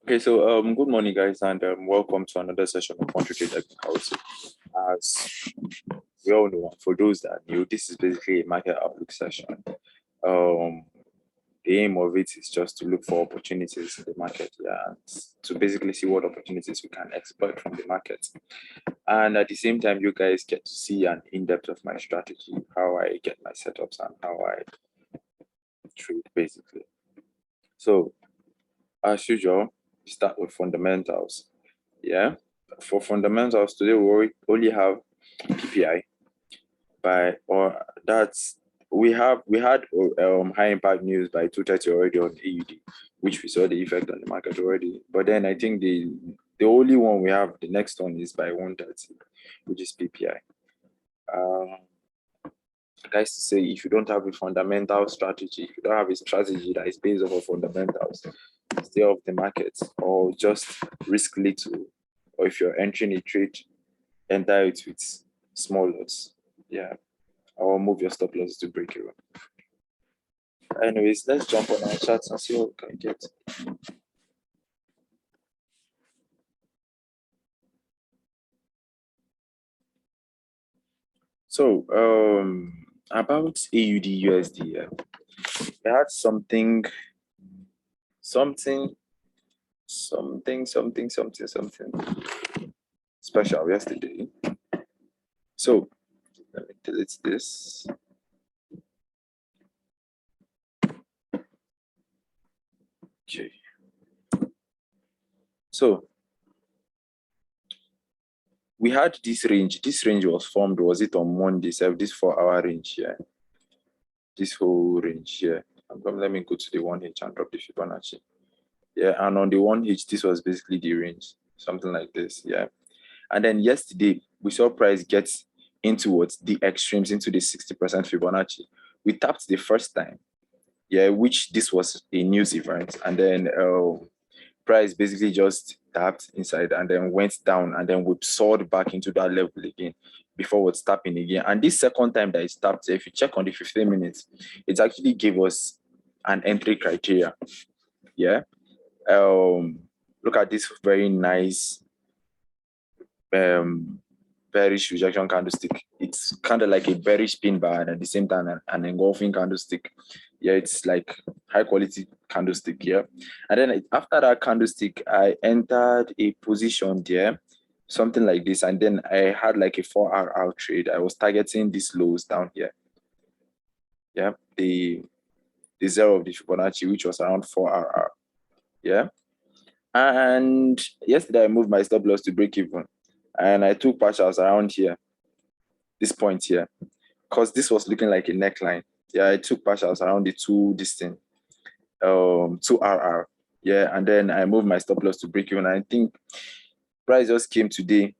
Okay, so good morning, guys, and welcome to another session of Quantitative Technicals. As we all know, for those that are new, this is basically a market outlook session. The aim of it is just to look for opportunities in the market, and to basically see what opportunities we can exploit from the market. And at the same time, you guys get to see an in-depth of my strategy, how I get my setups and how I trade, basically. So, as usual, start with fundamentals. Yeah, for fundamentals today we only have PPI we had high impact news by 2:30 already on AUD, which we saw the effect on the market already. But then I think the only one we have, the next one, is by 1:30, which is PPI. Guys, to say, if you don't have a fundamental strategy, if you don't have a strategy that is based off of fundamentals, stay off the market or just risk little. Or if you're entering a trade, enter it with small lots. Yeah, or move your stop loss to break even. Anyways, let's jump on our charts and see what we can get. So, about AUDUSD, we had something special yesterday. So let me delete this. Okay. So we had this range. This range was formed, was it on Monday? So this 4-hour range here. This whole range here. Let me go to the 1H and drop the Fibonacci. Yeah, and on the 1H, this was basically the range, something like this. Yeah. And then yesterday, we saw price get into the extremes, into the 60% Fibonacci. We tapped the first time, yeah, which this was a news event. And then price basically just tapped inside and then went down, and then we soared back into that level again before it's tapping again. And this second time that it's tapped, if you check on the 15 minutes, it actually gave us an entry criteria. Yeah. Look at this very nice bearish rejection candlestick. It's kind of like a bearish pin bar, and at the same time an engulfing candlestick. Yeah, it's like high quality candlestick. Yeah, and then after that candlestick, I entered a position there, something like this, and then I had like a 4-hour trade. I was targeting these lows down here. Yeah, the zero of the Fibonacci, which was around 4-hour. Yeah, and yesterday I moved my stop loss to break even, and I took partials around here, this point here, because this was looking like a neckline. Yeah, I took partials around the 2RR. Yeah, and then I moved my stop loss to break even. I think price just came today,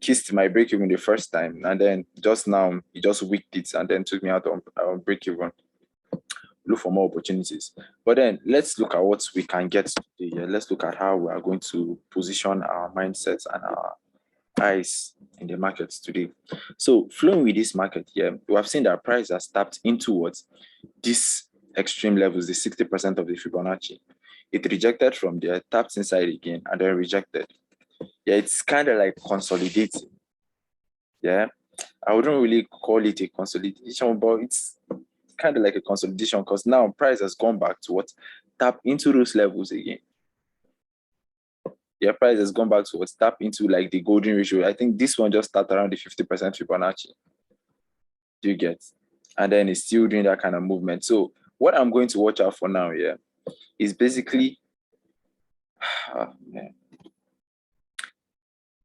kissed my break even the first time, and then just now it just wicked it and then took me out on break even. Look for more opportunities. But then let's look at what we can get today. Yeah, let's look at how we are going to position our mindsets and our eyes in the markets today. So flowing with this market here, we have seen that price has tapped into these extreme levels, the 60% of the Fibonacci. It rejected from there, tapped inside again, and then rejected. Yeah, it's kind of like consolidating. Yeah, I wouldn't really call it a consolidation, but it's kind of like a consolidation, because now price has gone back to tap into those levels again. Yeah, price has gone back to tap into like the golden ratio. I think this one just started around the 50% Fibonacci. Do you get? And then it's still doing that kind of movement. So what I'm going to watch out for now, yeah, is basically, man,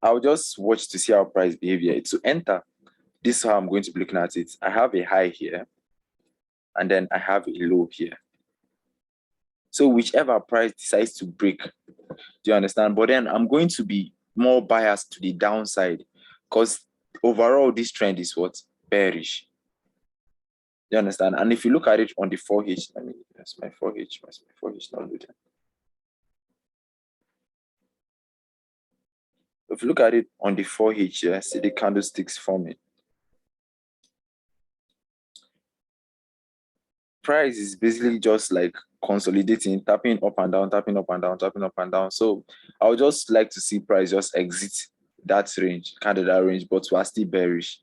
I'll just watch to see how price behavior. To enter, this is how I'm going to be looking at it. I have a high here, and then I have a low here. So whichever price decides to break, do you understand? But then I'm going to be more biased to the downside, because overall this trend is bearish. Do you understand? And if you look at it on the 4H, that's my 4H, my 4H not loaded. If you look at it on the 4H, yeah, see the candlesticks forming. price is basically just like consolidating, tapping up and down, tapping up and down, tapping up and down. So I would just like to see price just exit that range, kind of that range, but we are still bearish.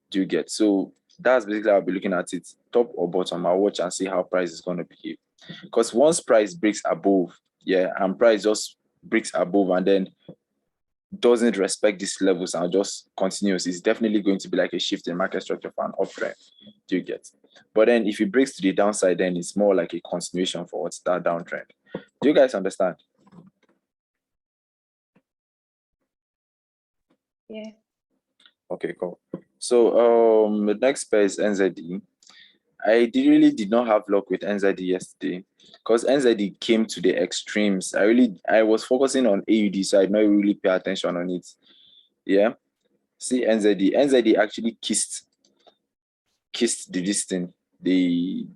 Do you get? So that's basically how I'll be looking at it, top or bottom. I'll watch and see how price is going to behave. Because once price breaks above, and price just breaks above and then doesn't respect these levels and just continues, it's definitely going to be like a shift in market structure for an uptrend. Do you get? But then if it breaks to the downside, then it's more like a continuation for what's that downtrend. Do you guys understand? Yeah. Okay, cool. So the next pair is NZD. I really did not have luck with NZD yesterday because NZD came to the extremes. I was focusing on AUD, so I did not really pay attention on it. Yeah. See NZD actually kissed the distance, the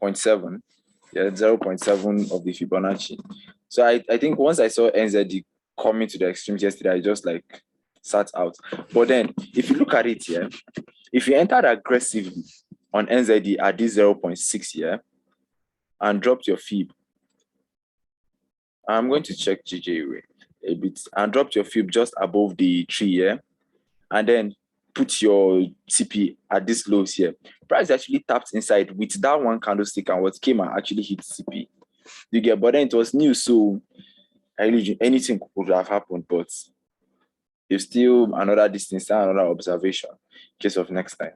0.7, 0.7 of the Fibonacci. So I think once I saw NZD coming to the extremes yesterday, I just like sat out. But then if you look at it here, if you entered aggressively on NZD at this 0.6 here and dropped your fib, I'm going to check GJPY a bit, and dropped your fib just above the 3 here, and then put your TP at this lows here. Price actually tapped inside with that one candlestick, and what came and actually hit TP. You get? But then it was new, so anything could have happened, but it's still another distance, another observation in case of next time.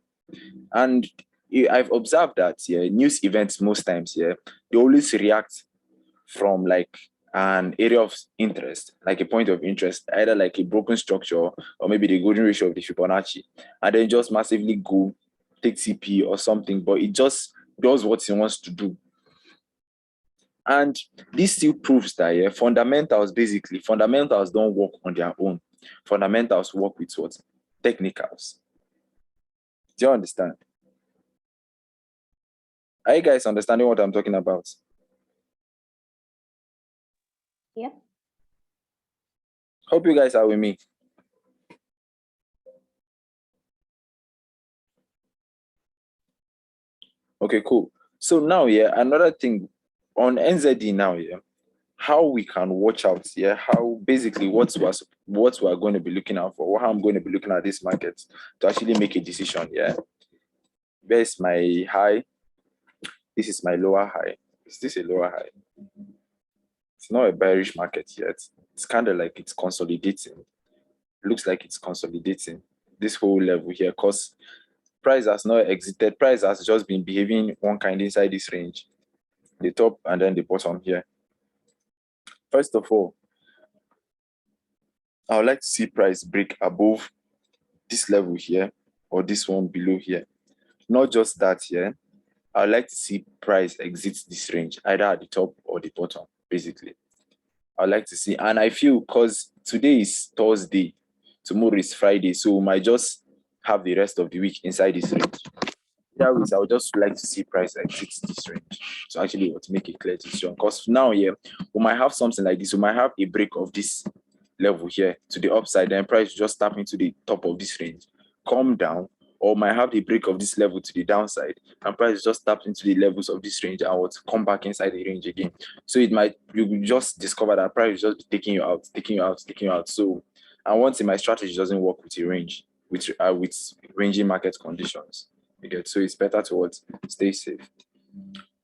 And I've observed that news events most times they always react from like an area of interest, like a point of interest, either like a broken structure or maybe the golden ratio of the Fibonacci, and then just massively go take TP or something, but it just does what it wants to do. And this still proves that fundamentals don't work on their own. Fundamentals work with what? Technicals. Do you understand? Are you guys understanding what I'm talking about? Yeah. Hope you guys are with me. Okay, cool. So now, another thing on NZD now, how we can watch out, how basically what we're going to be looking out for, how I'm going to be looking at this market to actually make a decision, There's my high. This is my lower high. Is this a lower high? It's not a bearish market yet. It's kind of like it's consolidating. It looks like it's consolidating this whole level here because price has not exited. Price has just been behaving one kind inside this range, the top and then the bottom here. First of all, I would like to see price break above this level here or this one below here. Not just that here. I would like to see price exit this range, either at the top or the bottom, basically. I would like to see, and I feel because today is Thursday, tomorrow is Friday, so we might just have the rest of the week inside this range. That means I would just like to see price exit this range to actually to make a clear decision. Because now, we might have something like this. We might have a break of this level here to the upside, then price just tap into the top of this range, come down, or might have the break of this level to the downside, and price just tap into the levels of this range and would come back inside the range again. So you will just discover that price will just be taking you out. So, and once my strategy doesn't work with a range, with ranging market conditions, you get, so it's better to stay safe.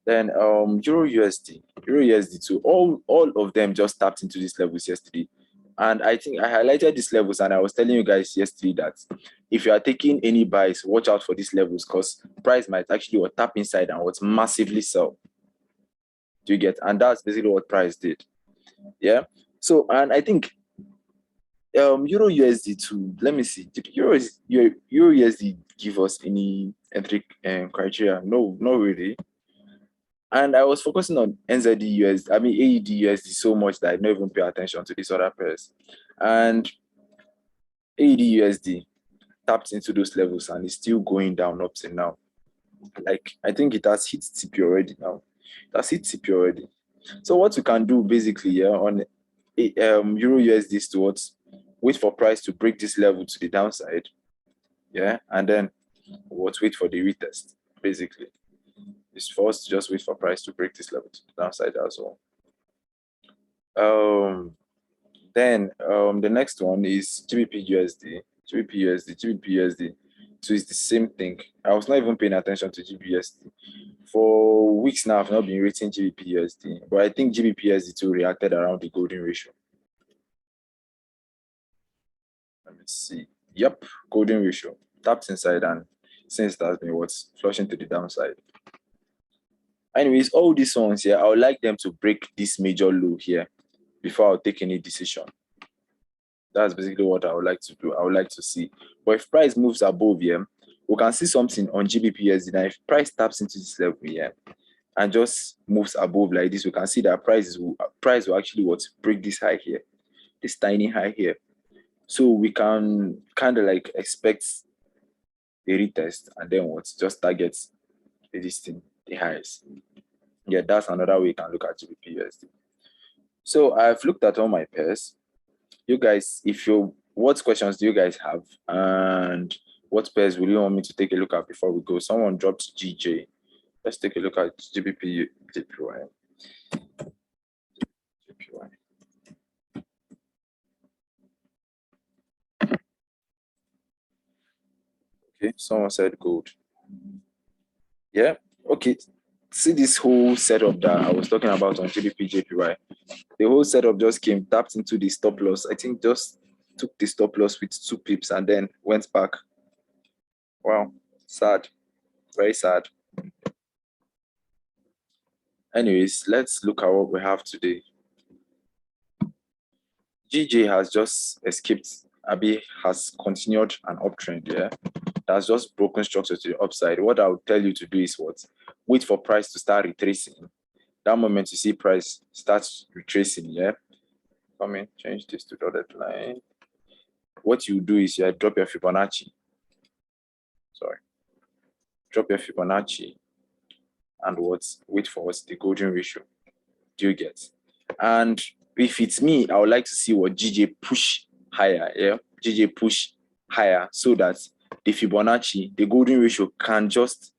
Then EURUSD too. All of them just tapped into these levels yesterday. And I think I highlighted these levels, and I was telling you guys yesterday that if you are taking any buys, watch out for these levels because price might actually tap inside and massively sell. Do you get? And that's basically what price did. Yeah. So, and I think EURUSD too. Let me see. Did EURUSD give us any entry criteria? No, not really. And I was focusing on AUDUSD so much that I don't even pay attention to these other pairs. And AUDUSD tapped into those levels and it's still going down up till now. Like, I think it has hit TP already now. It has hit TP already. So what you can do basically on EURUSD is to wait for price to break this level to the downside. And then wait for the retest, basically. is for us to just wait for price to break this level to the downside as well. Then the next one is GBPUSD. So it's the same thing. I was not even paying attention to GBPUSD. For weeks now, I've not been rating GBPUSD, but I think GBPUSD too reacted around the golden ratio. Let me see. Yep, golden ratio. Tapped inside, and since that's been what's flushing to the downside. Anyways, all these ones here, I would like them to break this major low here before I'll take any decision. That's basically what I would like to do. I would like to see. But if price moves above here, we can see something on GBPUSD. Now, if price taps into this level here and just moves above like this, we can see that price will actually break this high here, this tiny high here. So we can kind of like expect a retest and then just target this thing, the highest. Yeah, that's another way you can look at GBPUSD. So I've looked at all my pairs. You guys, what questions do you guys have, and what pairs will you want me to take a look at before we go? Someone dropped GJ. Let's take a look at GBPJPY. Okay, someone said gold. Yeah, okay. See this whole setup that I was talking about on GBPJPY. The whole setup just came, tapped into the stop loss. I think just took the stop loss with 2 pips and then went back. Wow, sad, very sad. Anyways, let's look at what we have today. GJ has just escaped. Abi has continued an uptrend, yeah. That's just broken structure to the upside. What I would tell you to do is wait for price to start retracing. That moment you see price starts retracing, yeah. Come in, change this to dotted line. What you do is drop your Fibonacci. Sorry. Drop your Fibonacci and wait for the golden ratio. Do you get? And if it's me, I would like to see what GJ push higher, yeah? GJ push higher so that the Fibonacci, the golden ratio can just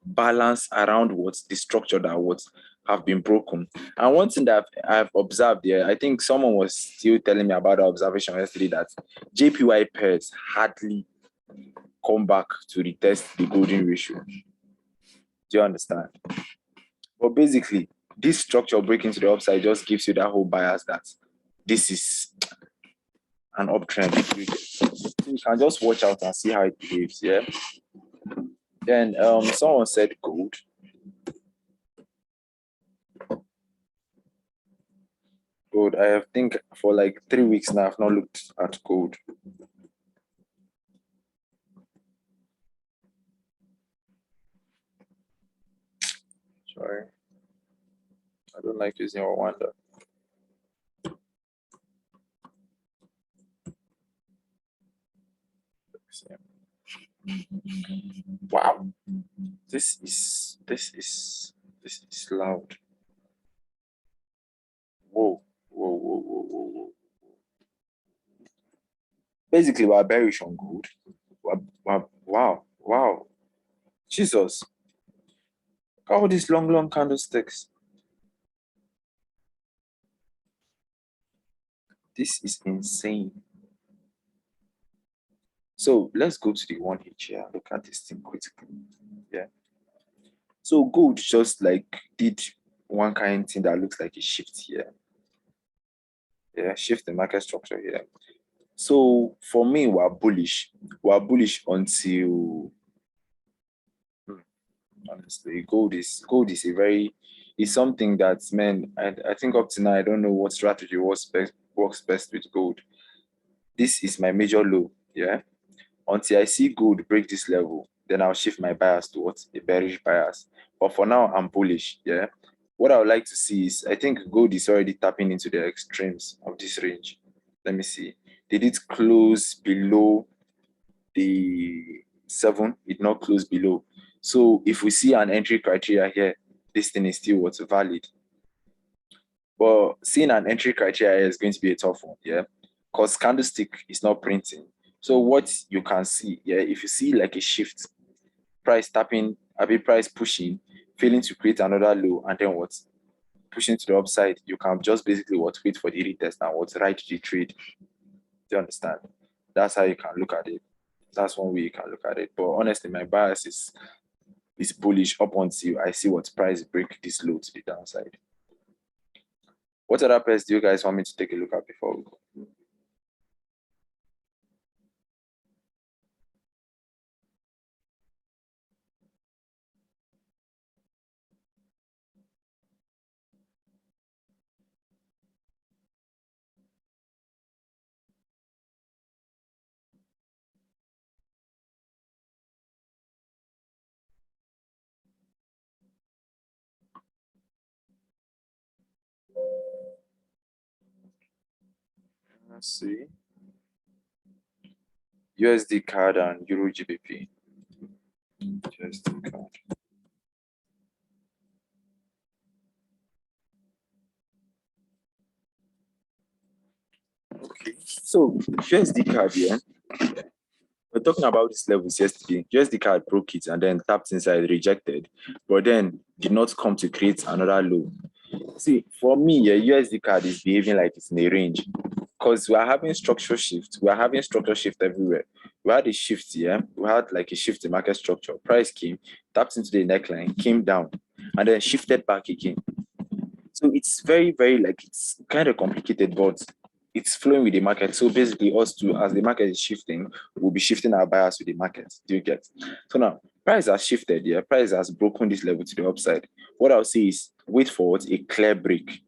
balance around the structure that have been broken. And one thing that I've observed here, I think someone was still telling me about the observation yesterday that JPY pairs hardly come back to retest the golden ratio. Do you understand? But basically, this structure breaking to the upside just gives you that whole bias that this is an uptrend. So you can just watch out and see how it behaves, yeah? Then someone said gold. Gold, I think for like 3 weeks now, I've not looked at gold. Sorry. I don't like using Rwanda. Wow. This is loud. Whoa. Basically, we're bearish on gold. Wow. Jesus. Look at all these long candlesticks. This is insane. So let's go to the 1H here. Look at this thing quickly. Yeah. So gold just like did one kind of thing that looks like a shift here. Yeah, shift the market structure here. So for me, we're bullish. We're bullish until honestly, gold is something that, man, I think up to now I don't know what strategy works best with gold. This is my major low, yeah. Until I see gold break this level, then I'll shift my bias towards a bearish bias. But for now, I'm bullish, yeah. What I would like to see is, I think gold is already tapping into the extremes of this range. Let me see. Did it close below the 7? It did not close below. So if we see an entry criteria here, this thing is still valid. But seeing an entry criteria is going to be a tough one, yeah, because candlestick is not printing. So what you can see, yeah, if you see like a shift, price tapping, a bit price pushing, failing to create another low, and then what? Pushing to the upside, you can just basically what? Wait for the retest and what? Write the trade. Do you understand? That's how you can look at it. That's one way you can look at it. But honestly, my bias is bullish up until I see what price break this low to the downside. What other pairs do you guys want me to take a look at before we go? Let's see. USD CAD and EURGBP. USD CAD. Okay, so USD CAD, yeah. We're talking about these levels yesterday. USD CAD broke it and then tapped inside, rejected, but then did not come to create another low. See, for me, yeah, USD CAD is behaving like it's in a range because we are having structural shift. We are having structural shift everywhere. We had a shift, yeah. We had like a shift in market structure. Price came, tapped into the neckline, came down, and then shifted back again. So it's very, very like it's kind of complicated, but it's flowing with the market. So basically, us too, as the market is shifting, we'll be shifting our bias with the market. Do you get? So now, price has shifted. Yeah, price has broken this level to the upside. What I'll say is wait for what? A clear break.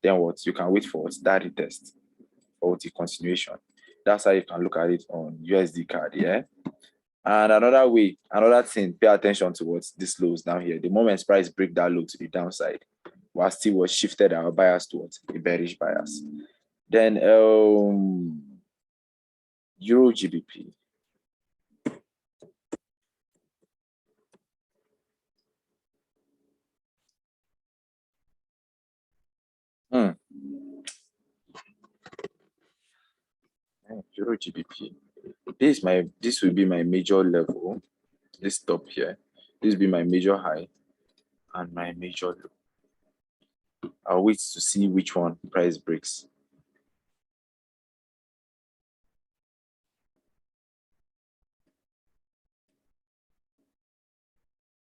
Then what? You can wait for what? That retest or the continuation. That's how you can look at it on USD CAD. Yeah. And another way, another thing, pay attention to what this lows down here. The moment price break that low to the downside, we still was shifted our bias towards a bearish bias. Then EURGBP. EURGBP. This will be my major level. This top here. This will be my major high and my major low. I'll wait to see which one price breaks.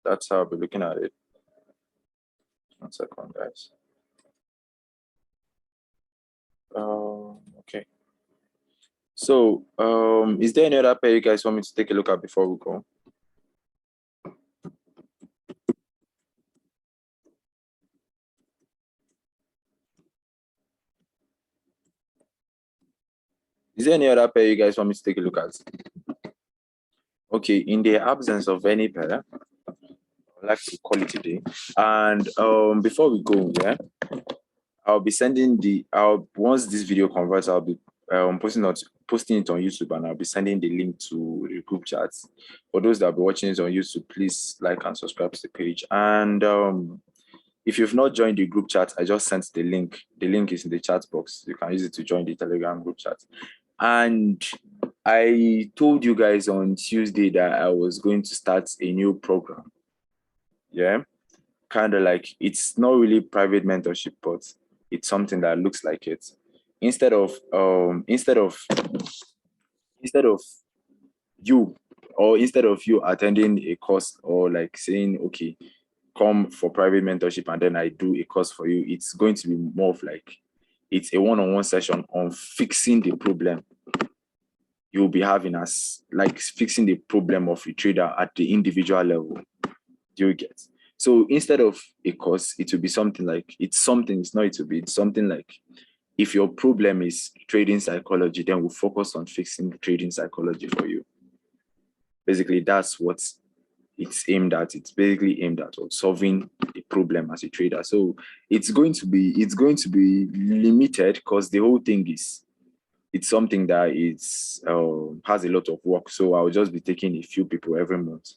That's how I'll be looking at it. 1 second, guys. Okay. So, is there any other pair you guys want me to take a look at before we go? Is there any other pair you guys want me to take a look at? Okay, in the absence of any pair, I'd like to call it today. And before we go, yeah, I'll be sending once this video converts, I'll be posting it on YouTube, and I'll be sending the link to the group chat. For those that will be watching this on YouTube, please like and subscribe to the page. And if you've not joined the group chat, I just sent the link. The link is in the chat box. You can use it to join the Telegram group chat. And I told you guys on Tuesday that I was going to start a new program. Yeah, kind of like it's not really private mentorship, but it's something that looks like it. Instead of you attending a course or like saying, okay, come for private mentorship and then I do a course for you, it's going to be more of like it's a one-on-one session on fixing the problem you'll be having, as like fixing the problem of a trader at the individual level. Do you get? So instead of a course, it will be something like it's something like if your problem is trading psychology, then we'll focus on fixing trading psychology for you. Basically, that's what it's aimed at. It's basically aimed at solving a problem as a trader. So it's going to be limited because the whole thing is it's something that is has a lot of work. So I'll just be taking a few people every month.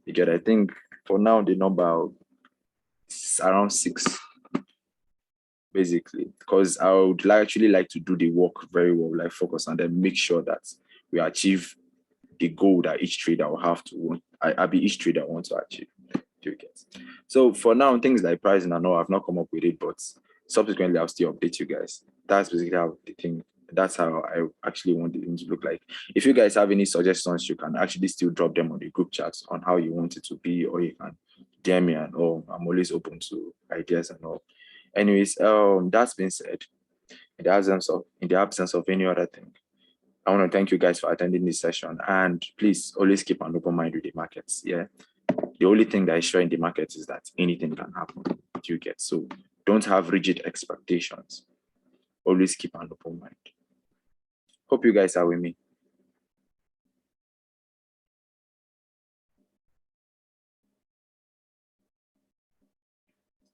You get? I think for now the number is around 6, basically, because I would actually like to do the work very well, like focus, and then make sure that we achieve the goal that each trader will have to want. Each trader wants to achieve. Do you get? So for now, things like pricing, I know I've not come up with it, but subsequently I'll still update you guys. That's basically how the thing. That's how I actually want it to look like. If you guys have any suggestions, you can actually still drop them on the group chats on how you want it to be, or you can DM me and all. I'm always open to ideas and all. Anyways, that's been said. In the absence of any other thing, I want to thank you guys for attending this session, and please always keep an open mind with the markets. Yeah. The only thing that is sure in the market is that anything can happen. Do you get? So don't have rigid expectations. Always keep an open mind. Hope you guys are with me.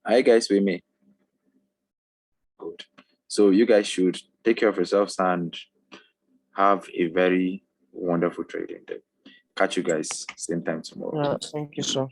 Are you guys with me? Good. So you guys should take care of yourselves and have a very wonderful trading day. Catch you guys same time tomorrow. Thank you, sir.